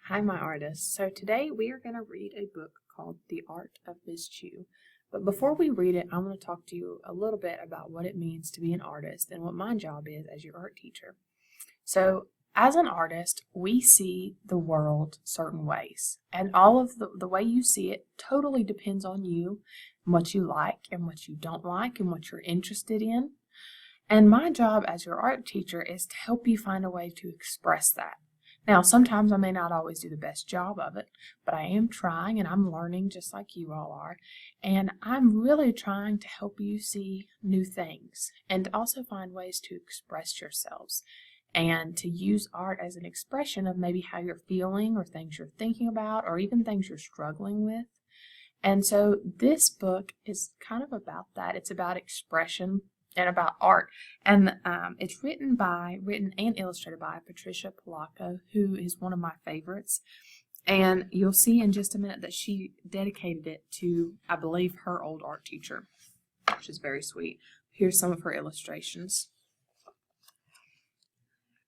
Hi, my artists. So today we are going to read a book called The Art of Miss Chew. But before we read it, I want to talk to you a little bit about what it means to be an artist and what my job is as your art teacher. So as an artist, we see the world certain ways, and all of the way you see it totally depends on you and what you like and what you don't like and what you're interested in. And my job as your art teacher is to help you find a way to express that. Now, sometimes I may not always do the best job of it, but I am trying and I'm learning just like you all are. And I'm really trying to help you see new things and also find ways to express yourselves and to use art as an expression of maybe how you're feeling or things you're thinking about or even things you're struggling with. And so this book is kind of about that. It's about expression and about art. And it's written and illustrated by Patricia Polacco, who is one of my favorites. And you'll see in just a minute that she dedicated it to, I believe, her old art teacher, which is very sweet. Here's some of her illustrations.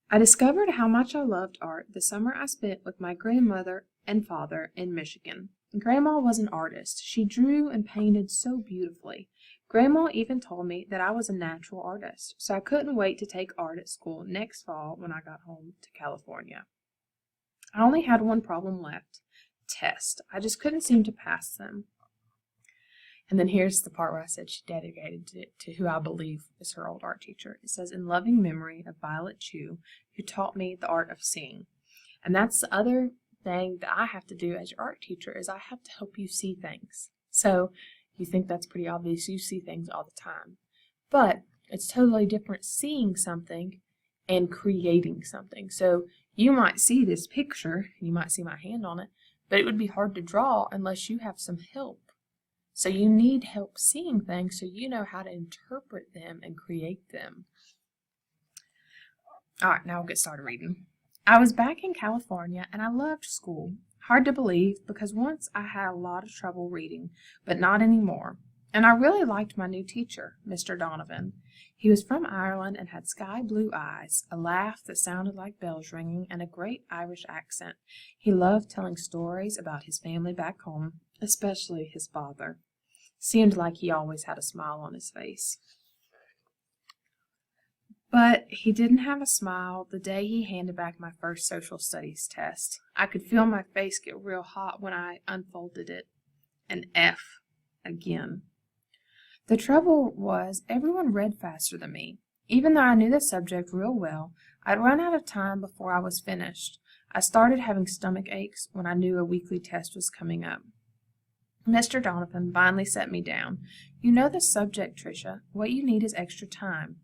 I discovered how much I loved art the summer I spent with my grandmother and father in Michigan. Grandma was an artist. She drew and painted so beautifully. Grandma even told me that I was a natural artist, so I couldn't wait to take art at school next fall when I got home to California. I only had one problem left, tests. I just couldn't seem to pass them. And then here's the part where I said she dedicated it to who I believe is her old art teacher. It says, in loving memory of Violet Chew, who taught me the art of seeing. And that's the other thing that I have to do as your art teacher is I have to help you see things. So you think that's pretty obvious. You see things all the time. But it's totally different seeing something and creating something. So you might see this picture, you might see my hand on it, but it would be hard to draw unless you have some help. So you need help seeing things so you know how to interpret them and create them. All right, now we'll get started reading. I was back in California and I loved school. Hard to believe because once I had a lot of trouble reading, but not anymore. And I really liked my new teacher, Mr. Donovan. He was from Ireland and had sky blue eyes, a laugh that sounded like bells ringing, and a great Irish accent. He loved telling stories about his family back home, especially his father. Seemed like he always had a smile on his face. But he didn't have a smile the day he handed back my first social studies test. I could feel my face get real hot when I unfolded it. An F again. The trouble was everyone read faster than me. Even though I knew the subject real well, I'd run out of time before I was finished. I started having stomach aches when I knew a weekly test was coming up. Mr. Donovan finally set me down. You know the subject, Tricia. What you need is extra time.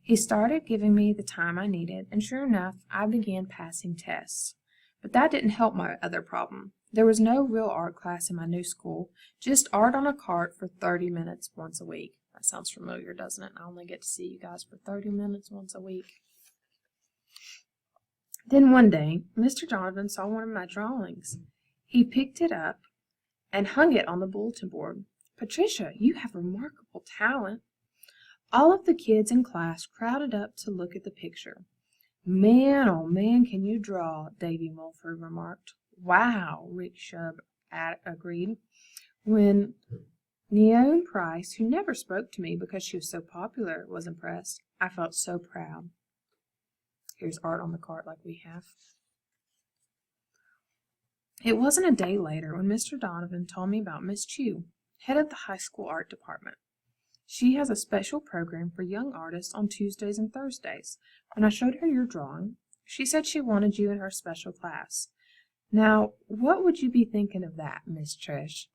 He started giving me the time I needed, and sure enough, I began passing tests. But that didn't help my other problem. There was no real art class in my new school, just art on a cart for 30 minutes once a week. That sounds familiar, doesn't it? I only get to see you guys for 30 minutes once a week. Then one day, Mr. Donovan saw one of my drawings. He picked it up and hung it on the bulletin board. Patricia, you have remarkable talent. All of the kids in class crowded up to look at the picture. Man, oh man, can you draw, Davy Mulford remarked. Wow, Rick Shub agreed. When Neone Price, who never spoke to me because she was so popular, was impressed, I felt so proud. Here's art on the cart like we have. It wasn't a day later when Mr. Donovan told me about Miss Chew, head of the high school art department. She has a special program for young artists on Tuesdays and Thursdays. When I showed her your drawing, she said she wanted you in her special class. Now, what would you be thinking of that, Miss Trish?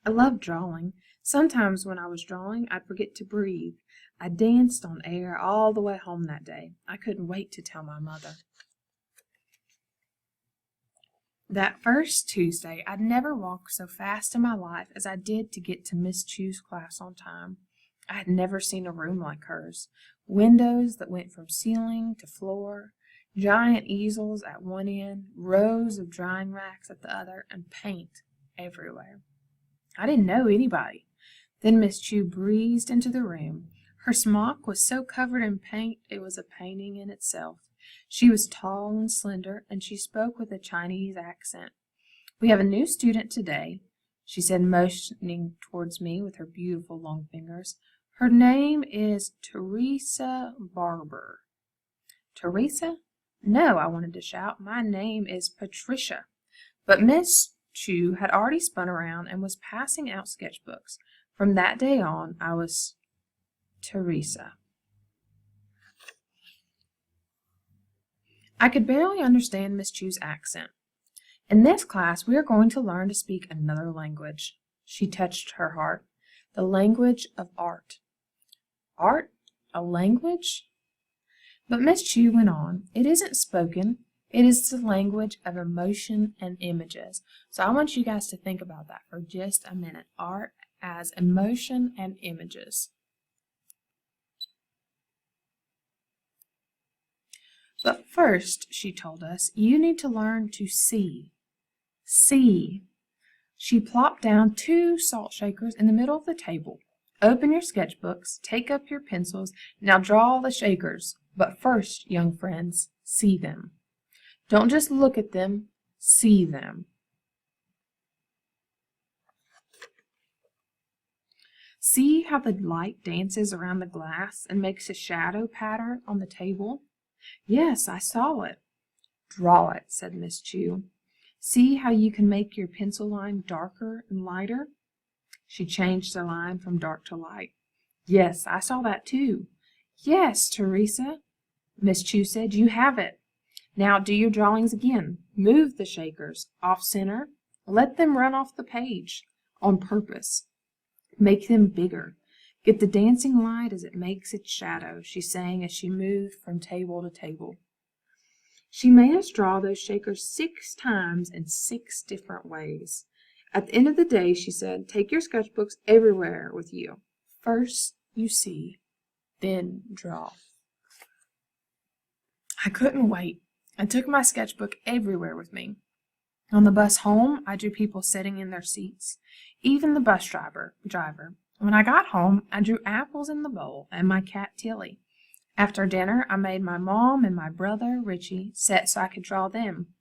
I love drawing. Sometimes when I was drawing, I'd forget to breathe. I danced on air all the way home that day. I couldn't wait to tell my mother. That first Tuesday, I'd never walked so fast in my life as I did to get to Miss Chew's class on time. I had never seen a room like hers. Windows that went from ceiling to floor, giant easels at one end, rows of drying racks at the other, and paint everywhere. I didn't know anybody. Then Miss Chew breezed into the room. Her smock was so covered in paint it was a painting in itself. She was tall and slender, and she spoke with a Chinese accent. "We have a new student today," she said, motioning towards me with her beautiful long fingers. "Her name is Teresa Barber." "Teresa? No," I wanted to shout. "My name is Patricia." But Miss Chu had already spun around and was passing out sketchbooks. From that day on, I was Teresa. I could barely understand Miss Chu's accent. "In this class, we are going to learn to speak another language." She touched her heart. "The language of art." "Art? A language?" But Miss Chu went on, "It isn't spoken. It is the language of emotion and images." So I want you guys to think about that for just a minute. Art as emotion and images. "But first," she told us, "you need to learn to see." See. She plopped down 2 salt shakers in the middle of the table. "Open your sketchbooks, take up your pencils, now draw the shakers. But first, young friends, see them. Don't just look at them, see them." See how the light dances around the glass and makes a shadow pattern on the table? Yes, I saw it. "Draw it," said Miss Chu. "See how you can make your pencil line darker and lighter?" She changed the line from dark to light. "Yes, I saw that too." "Yes, Teresa," Miss Chu said, "you have it. Now do your drawings again. Move the shakers off center. Let them run off the page on purpose. Make them bigger. Get the dancing light as it makes its shadow," she sang as she moved from table to table. She made us draw those shakers 6 times in 6 different ways. At the end of the day, she said, "Take your sketchbooks everywhere with you. First you see, then draw." I couldn't wait. I took my sketchbook everywhere with me. On the bus home, I drew people sitting in their seats, even the bus driver. When I got home, I drew apples in the bowl and my cat Tilly. After dinner, I made my mom and my brother, Richie, sit so I could draw them.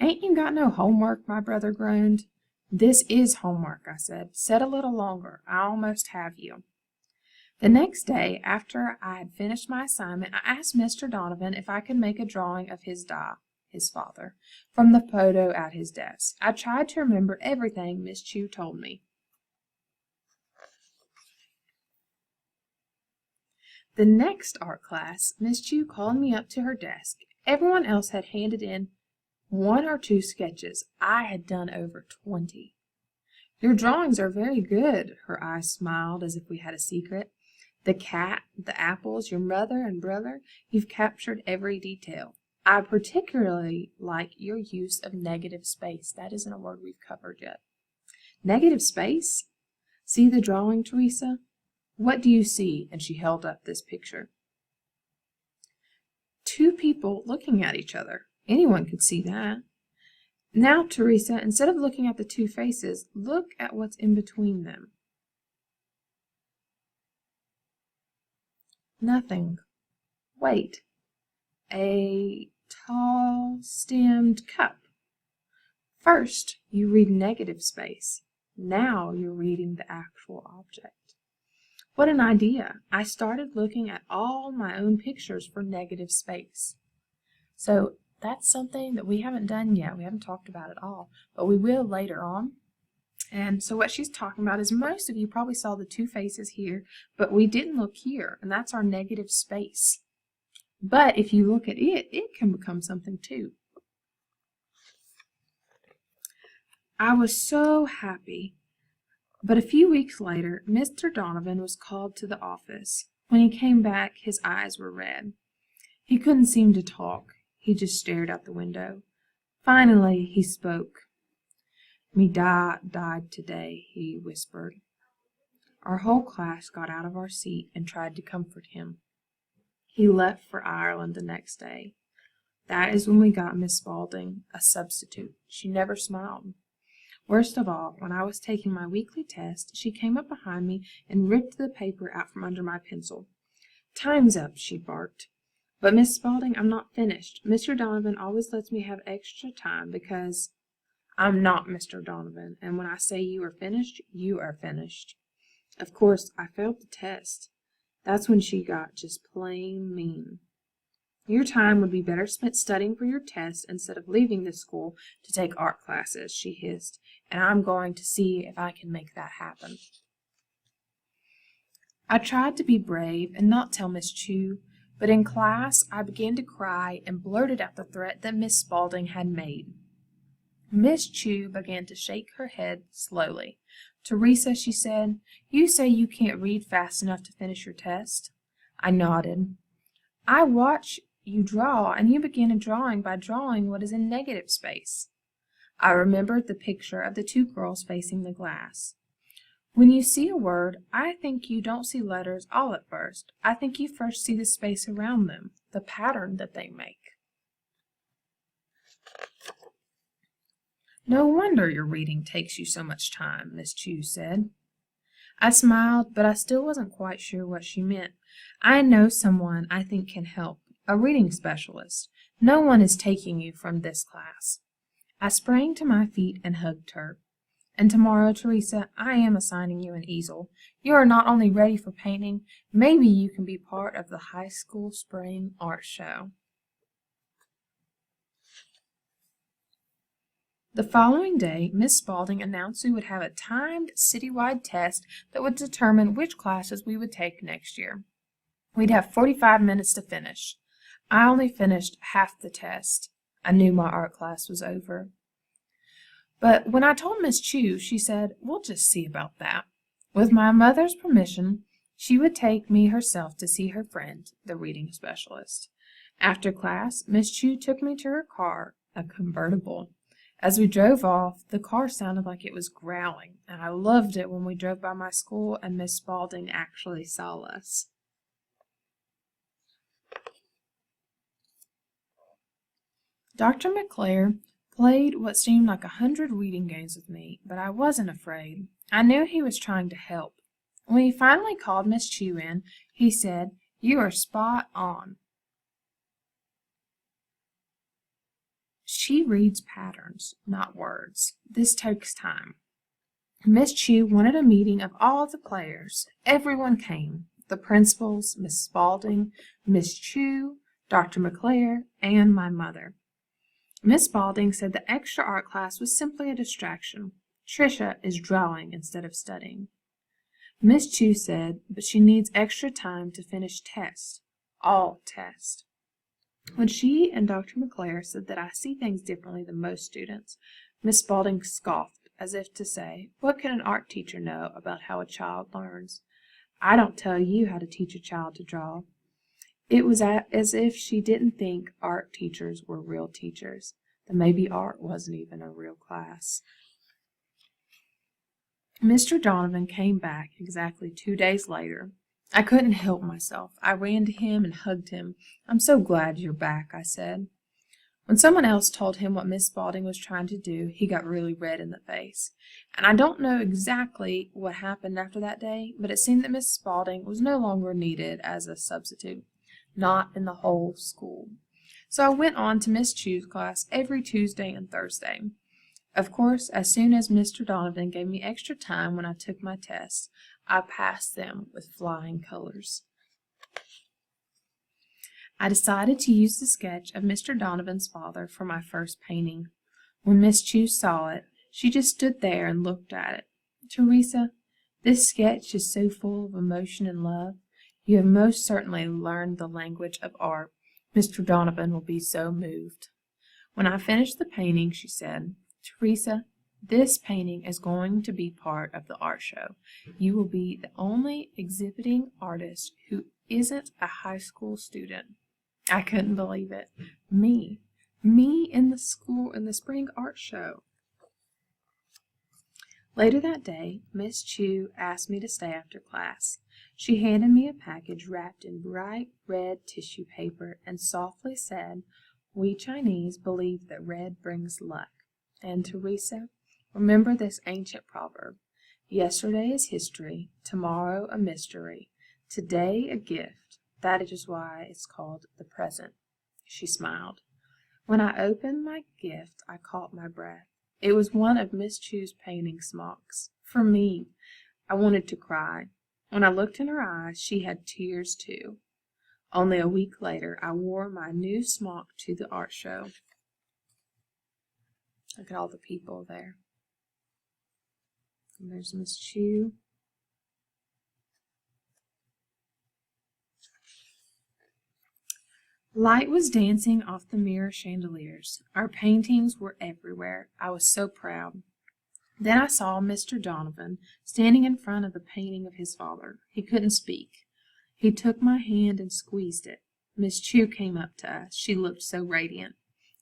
"Ain't you got no homework?" my brother groaned. "This is homework," I said. "Sit a little longer. I almost have you." The next day, after I had finished my assignment, I asked Mr. Donovan if I could make a drawing of his father, from the photo at his desk. I tried to remember everything Miss Chu told me. The next art class, Miss Chu called me up to her desk. Everyone else had handed in 1 or 2 sketches. I had done over 20. "Your drawings are very good." Her eyes smiled as if we had a secret. "The cat, the apples, your mother and brother, you've captured every detail. I particularly like your use of negative space." That isn't a word we've covered yet. Negative space? See the drawing, Teresa? What do you see? And she held up this picture. 2 people looking at each other. Anyone could see that. Now, Teresa, instead of looking at the 2 faces, look at what's in between them. Nothing. Wait. A tall-stemmed cup. First, you read negative space. Now you're reading the actual object. What an idea! I started looking at all my own pictures for negative space. So that's something that we haven't done yet. We haven't talked about it all, but we will later on. And so what she's talking about is most of you probably saw the 2 faces here, but we didn't look here, and that's our negative space. But if you look at it, it can become something too. I was so happy. But a few weeks later, Mr. Donovan was called to the office. When he came back, his eyes were red. He couldn't seem to talk. He just stared out the window. Finally, he spoke. "Me died today," he whispered. Our whole class got out of our seat and tried to comfort him. He left for Ireland the next day. That is when we got Miss Spaulding, a substitute. She never smiled. Worst of all, when I was taking my weekly test, she came up behind me and ripped the paper out from under my pencil. "Time's up," she barked. But Miss Spaulding, I'm not finished. Mr. Donovan always lets me have extra time because I'm not Mr. Donovan, and when I say you are finished, you are finished. Of course, I failed the test. That's when she got just plain mean. Your time would be better spent studying for your test instead of leaving the school to take art classes, she hissed, and I'm going to see if I can make that happen. I tried to be brave and not tell Miss Chew, but in class I began to cry and blurted out the threat that Miss Spaulding had made. Miss Chew began to shake her head slowly. Teresa, she said, you say you can't read fast enough to finish your test? I nodded. I watch you draw, and you began a drawing by drawing what is in negative space. I remembered the picture of the two girls facing the glass. When you see a word, I think you don't see letters all at first. I think you first see the space around them, the pattern that they make. No wonder your reading takes you so much time, Miss Chew said. I smiled, but I still wasn't quite sure what she meant. I know someone I think can help, a reading specialist. No one is taking you from this class. I sprang to my feet and hugged her. And tomorrow, Teresa, I am assigning you an easel. You are not only ready for painting, maybe you can be part of the high school spring art show. The following day, Miss Spaulding announced we would have a timed citywide test that would determine which classes we would take next year. We'd have 45 minutes to finish. I only finished half the test. I knew my art class was over. But when I told Miss Chew, she said, we'll just see about that. With my mother's permission, she would take me herself to see her friend, the reading specialist. After class, Miss Chew took me to her car, a convertible. As we drove off, the car sounded like it was growling, and I loved it when we drove by my school and Miss Spaulding actually saw us. Dr. McClare played what seemed like 100 reading games with me, but I wasn't afraid. I knew he was trying to help. When he finally called Miss Chew in, he said, "You are spot on. She reads patterns, not words. This takes time." Miss Chew wanted a meeting of all the players. Everyone came. The principals, Miss Spaulding, Miss Chew, Dr. McClare, and my mother. Miss Spaulding said the extra art class was simply a distraction. Tricia is drawing instead of studying. Miss Chew said, but she needs extra time to finish tests. All tests. When she and Dr. McClare said that I see things differently than most students, Miss Spaulding scoffed, as if to say, what can an art teacher know about how a child learns? I don't tell you how to teach a child to draw. It was as if she didn't think art teachers were real teachers, that maybe art wasn't even a real class. Mr. Donovan came back exactly 2 days later. I couldn't help myself. I ran to him and hugged him. "I'm so glad you're back," I said. When someone else told him what Miss Spaulding was trying to do, he got really red in the face. And I don't know exactly what happened after that day, but it seemed that Miss Spaulding was no longer needed as a substitute. Not in the whole school. So I went on to Miss Chew's class every Tuesday and Thursday. Of course, as soon as Mr. Donovan gave me extra time when I took my tests, I passed them with flying colors. I decided to use the sketch of Mr. Donovan's father for my first painting. When Miss Chew saw it, she just stood there and looked at it. "Teresa, this sketch is so full of emotion and love. You have most certainly learned the language of art. Mr. Donovan will be so moved." When I finished the painting, she said, "Teresa, this painting is going to be part of the art show. You will be the only exhibiting artist who isn't a high school student." I couldn't believe it. Me in the spring art show. Later that day, Miss Chew asked me to stay after class. She handed me a package wrapped in bright red tissue paper and softly said, "We Chinese believe that red brings luck. And Teresa, remember this ancient proverb. Yesterday is history, tomorrow a mystery, today a gift, That is just why it's called the present." She smiled. When I opened my gift, I caught my breath. It was one of Miss Chu's painting smocks. For me. I wanted to cry. When I looked in her eyes, she had tears too. Only a week later, I wore my new smock to the art show. Look at all the people there. And there's Miss Chu. Light was dancing off the mirror chandeliers. Our paintings were everywhere. I was so proud. Then I saw Mr. Donovan standing in front of the painting of his father. He couldn't speak. He took my hand and squeezed it. Miss Chu came up to us. She looked so radiant.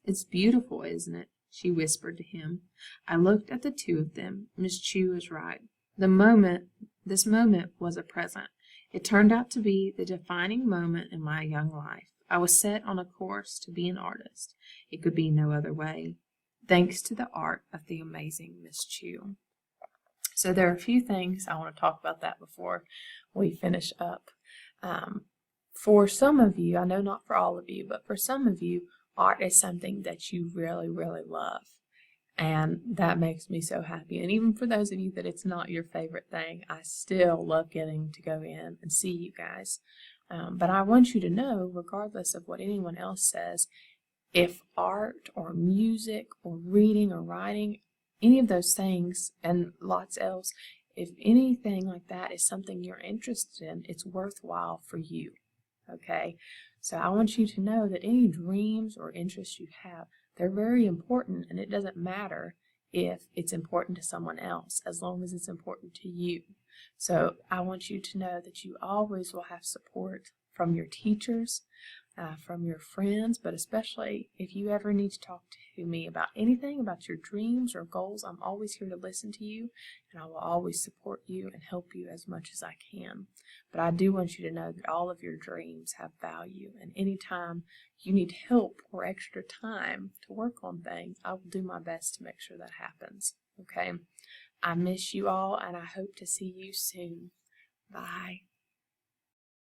"It's beautiful, isn't it?" she whispered to him. I looked at the two of them. Miss Chu was right. This moment was a present. It turned out to be the defining moment in my young life. I was set on a course to be an artist. It could be no other way, thanks to the art of the amazing Miss Chu. So there are a few things I want to talk about that before we finish up. For some of you, I know not for all of you, but for some of you, art is something that you really, really love. And that makes me so happy. And even for those of you that it's not your favorite thing, I still love getting to go in and see you guys. But I want you to know, regardless of what anyone else says, if art or music or reading or writing, any of those things and lots else, if anything like that is something you're interested in, it's worthwhile for you. Okay? So I want you to know that any dreams or interests you have, they're very important, and it doesn't matter if it's important to someone else, as long as it's important to you. So I want you to know that you always will have support from your teachers, from your friends, but especially if you ever need to talk to me about anything, about your dreams or goals, I'm always here to listen to you, and I will always support you and help you as much as I can. But I do want you to know that all of your dreams have value, and anytime you need help or extra time to work on things, I will do my best to make sure that happens. Okay? I miss you all, and I hope to see you soon. Bye.